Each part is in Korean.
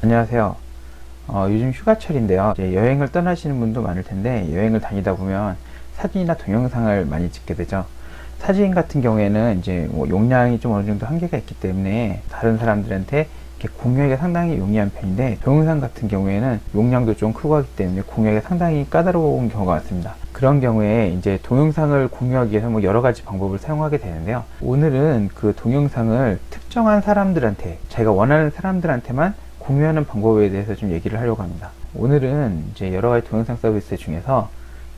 안녕하세요. 요즘 휴가철인데요. 이제 여행을 떠나시는 분도 많을 텐데 여행을 다니다 보면 사진이나 동영상을 많이 찍게 되죠. 사진 같은 경우에는 이제 뭐 용량이 좀 어느 정도 한계가 있기 때문에 다른 사람들한테 이렇게 공유하기가 상당히 용이한 편인데, 동영상 같은 경우에는 용량도 좀 크고 하기 때문에 공유하기가 상당히 까다로운 경우가 많습니다. 그런 경우에 이제 동영상을 공유하기 위해서 뭐 여러 가지 방법을 사용하게 되는데요. 오늘은 그 동영상을 특정한 사람들한테, 자기가 원하는 사람들한테만 공유하는 방법에 대해서 좀 얘기를 하려고 합니다. 오늘은 이제 여러 가지 동영상 서비스 중에서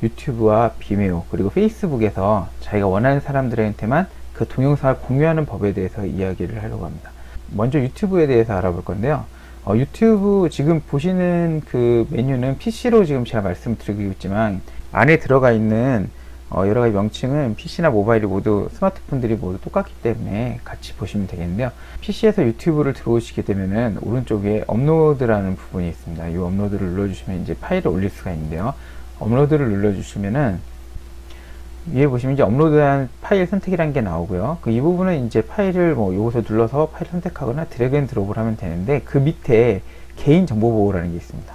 유튜브와 비메오 그리고 페이스북에서 자기가 원하는 사람들한테만 그 동영상을 공유하는 법에 대해서 이야기를 하려고 합니다. 먼저 유튜브에 대해서 알아볼 건데요. 유튜브 지금 보시는 그 메뉴는 PC로 지금 제가 말씀드리고 있지만, 안에 들어가 있는 여러 가지 명칭은 PC나 모바일이 모두, 스마트폰들이 모두 똑같기 때문에 같이 보시면 되겠는데요. PC에서 유튜브를 들어오시게 되면은 오른쪽에 업로드라는 부분이 있습니다. 이 업로드를 눌러주시면 이제 파일을 올릴 수가 있는데요. 업로드를 눌러주시면은 위에 보시면 이제 업로드한 파일 선택이라는 게 나오고요. 이 부분은 이제 파일을 여기서 눌러서 파일 선택하거나 드래그 앤 드롭을 하면 되는데, 그 밑에 개인정보보호라는 게 있습니다.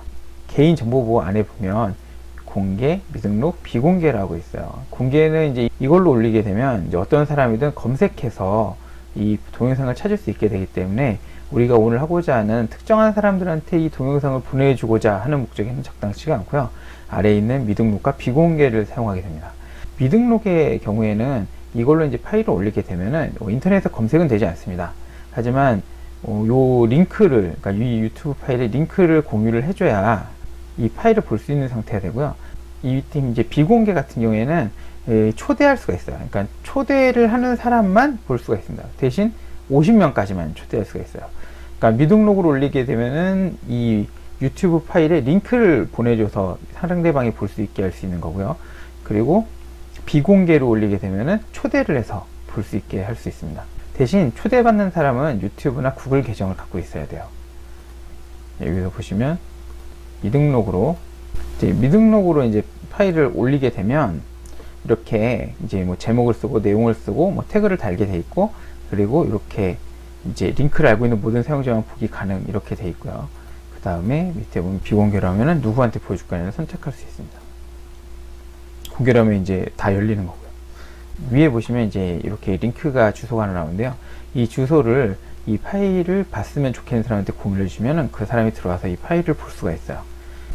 개인정보보호 안에 보면 공개, 미등록, 비공개라고 있어요. 공개는 이제 이걸로 올리게 되면 이제 어떤 사람이든 검색해서 이 동영상을 찾을 수 있게 되기 때문에, 우리가 오늘 하고자 하는 특정한 사람들한테 이 동영상을 보내주고자 하는 목적에는 적당치가 않고요. 아래에 있는 미등록과 비공개를 사용하게 됩니다. 미등록의 경우에는 이걸로 이제 파일을 올리게 되면은 인터넷에서 검색은 되지 않습니다. 하지만 요 링크를, 그러니까 이 유튜브 파일에 링크를 공유를 해줘야 이 파일을 볼 수 있는 상태가 되고요. 이 밑에 이제 비공개 같은 경우에는 초대할 수가 있어요. 그러니까 초대를 하는 사람만 볼 수가 있습니다. 대신 50명까지만 초대할 수가 있어요. 그러니까 미등록으로 올리게 되면은 이 유튜브 파일에 링크를 보내줘서 상대방이 볼 수 있게 할 수 있는 거고요. 그리고 비공개로 올리게 되면은 초대를 해서 볼 수 있게 할 수 있습니다. 대신 초대받는 사람은 유튜브나 구글 계정을 갖고 있어야 돼요. 여기서 보시면 미등록으로 이제 파일을 올리게 되면 이렇게 이제 제목을 쓰고 내용을 쓰고 태그를 달게 돼 있고, 그리고 이렇게 이제 링크를 알고 있는 모든 사용자만 보기 가능, 이렇게 돼 있고요. 그 다음에 밑에 보면 비공개로 하면은 누구한테 보여줄 거냐를 선택할 수 있습니다. 공개로 하면 이제 다 열리는 거고요. 위에 보시면 이제 이렇게 링크가, 주소가 하나 나오는데요. 이 주소를, 이 파일을 봤으면 좋겠는 사람한테 공유해 주시면은 그 사람이 들어와서 이 파일을 볼 수가 있어요.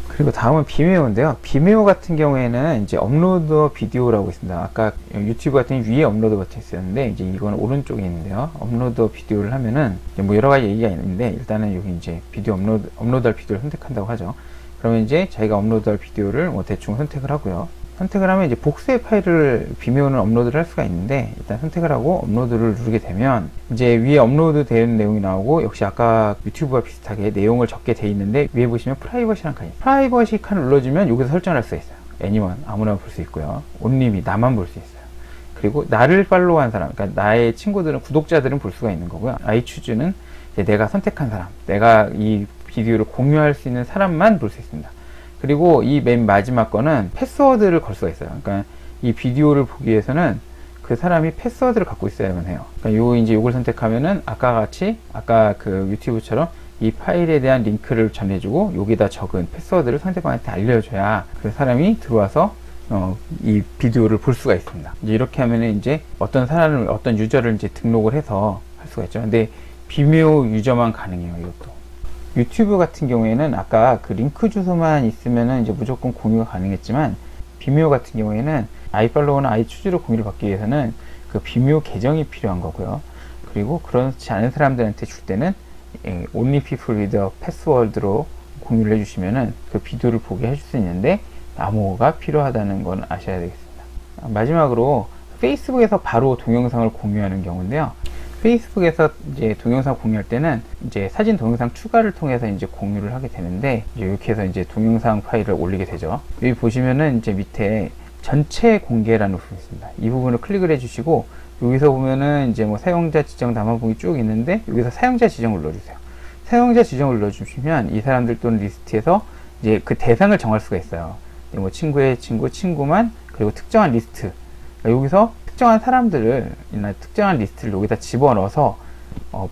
그리고 다음은 비메오인데요. 비메오 같은 경우에는 이제 업로드 비디오라고 있습니다. 아까 유튜브 같은 경우 위에 업로드 버튼이 있었는데, 이제 이건 오른쪽에 있는데요. 업로드 비디오를 하면은 여러 가지 얘기가 있는데, 일단은 여기 이제 비디오 업로드할 비디오를 선택한다고 하죠. 그러면 이제 자기가 업로드할 비디오를 대충 선택을 하고요. 선택을 하면 이제 복수의 파일을, 비메오는 업로드를 할 수가 있는데, 일단 선택을 하고 업로드를 누르게 되면 이제 위에 업로드 되는 내용이 나오고, 역시 아까 유튜브와 비슷하게 내용을 적게 돼 있는데, 위에 보시면 프라이버시라는 칸이, 프라이버시 칸을 눌러주면 여기서 설정할 수가 있어요. 애니원, 아무나 볼 수 있고요. 온리미, 나만 볼 수 있어요. 그리고 나를 팔로우한 사람, 그러니까 나의 친구들은, 구독자들은 볼 수가 있는 거고요. 아이추즈는 내가 선택한 사람, 내가 이 비디오를 공유할 수 있는 사람만 볼 수 있습니다. 그리고 이 맨 마지막 거는 패스워드를 걸 수가 있어요. 그러니까 이 비디오를 보기 위해서는 그 사람이 패스워드를 갖고 있어야만 해요. 그러니까 이제 요걸 선택하면은 아까 그 유튜브처럼 이 파일에 대한 링크를 전해주고, 여기다 적은 패스워드를 상대방한테 알려줘야 그 사람이 들어와서 이 비디오를 볼 수가 있습니다. 이제 이렇게 하면은 이제 어떤 유저를 이제 등록을 해서 할 수가 있죠. 근데 비메오 유저만 가능해요, 이것도. 유튜브 같은 경우에는 아까 그 링크 주소만 있으면은 이제 무조건 공유가 가능했지만, 비메오 같은 경우에는 아이팔로우나 아이추즈로 공유를 받기 위해서는 그 비메오 계정이 필요한 거고요. 그리고 그렇지 않은 사람들한테 줄 때는 only people with a password로 공유를 해주시면은 그 비디오를 보게 해줄 수 있는데, 암호가 필요하다는 건 아셔야 되겠습니다. 마지막으로 페이스북에서 바로 동영상을 공유하는 경우인데요. 페이스북에서 이제 동영상 공유할 때는 이제 사진 동영상 추가를 통해서 이제 공유를 하게 되는데, 이제 이렇게 해서 이제 동영상 파일을 올리게 되죠. 여기 보시면은 이제 밑에 전체 공개라는 부분이 있습니다. 이 부분을 클릭을 해주시고, 여기서 보면은 이제 사용자 지정 담아보기 쭉 있는데, 여기서 사용자 지정을 눌러주세요. 사용자 지정을 눌러주시면 이 사람들 또는 리스트에서 이제 그 대상을 정할 수가 있어요. 친구의 친구, 친구만, 그리고 특정한 리스트. 그러니까 여기서 특정한 사람들을, 특정한 리스트를 여기다 집어넣어서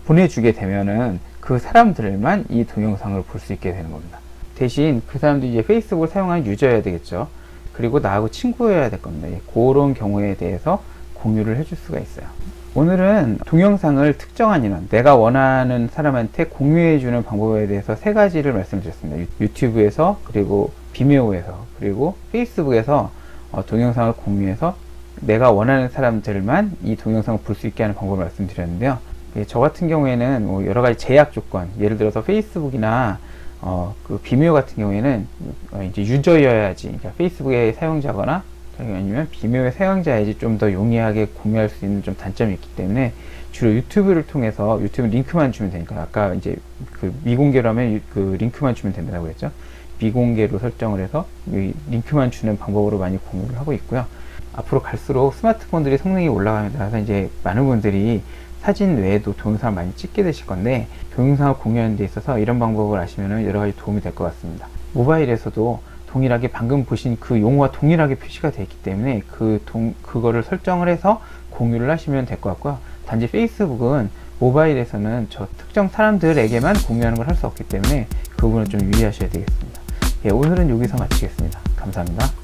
보내주게 되면은 그 사람들만 이 동영상을 볼 수 있게 되는 겁니다. 대신 그 사람들이 이제 페이스북을 사용하는 유저여야 되겠죠. 그리고 나하고 친구여야 될 겁니다. 그런 경우에 대해서 공유를 해줄 수가 있어요. 오늘은 동영상을 특정한 인원, 내가 원하는 사람한테 공유해주는 방법에 대해서 세 가지를 말씀드렸습니다. 유튜브에서, 그리고 비메오에서, 그리고 페이스북에서 동영상을 공유해서 내가 원하는 사람들만 이 동영상을 볼 수 있게 하는 방법을 말씀드렸는데요. 저 같은 경우에는 뭐 여러 가지 제약 조건, 예를 들어서 페이스북이나 그 비메오 같은 경우에는 이제 유저여야지, 그러니까 페이스북의 사용자거나 아니면 비메오의 사용자야지 좀 더 용이하게 공유할 수 있는 좀 단점이 있기 때문에 주로 유튜브를 통해서, 유튜브 링크만 주면 되니까, 아까 이제 그 미공개로 하면 그 링크만 주면 된다고 했죠. 미공개로 설정을 해서 이 링크만 주는 방법으로 많이 공유를 하고 있고요. 앞으로 갈수록 스마트폰들이 성능이 올라가면서 따라서 이제 많은 분들이 사진 외에도 동영상을 많이 찍게 되실 건데, 동영상을 공유하는 데 있어서 이런 방법을 아시면 여러 가지 도움이 될 것 같습니다. 모바일에서도 동일하게 방금 보신 그 용어와 동일하게 표시가 되어 있기 때문에 그거를 설정을 해서 공유를 하시면 될 것 같고요. 단지 페이스북은 모바일에서는 저 특정 사람들에게만 공유하는 걸 할 수 없기 때문에 그 부분은 좀 유의하셔야 되겠습니다. 예, 오늘은 여기서 마치겠습니다. 감사합니다.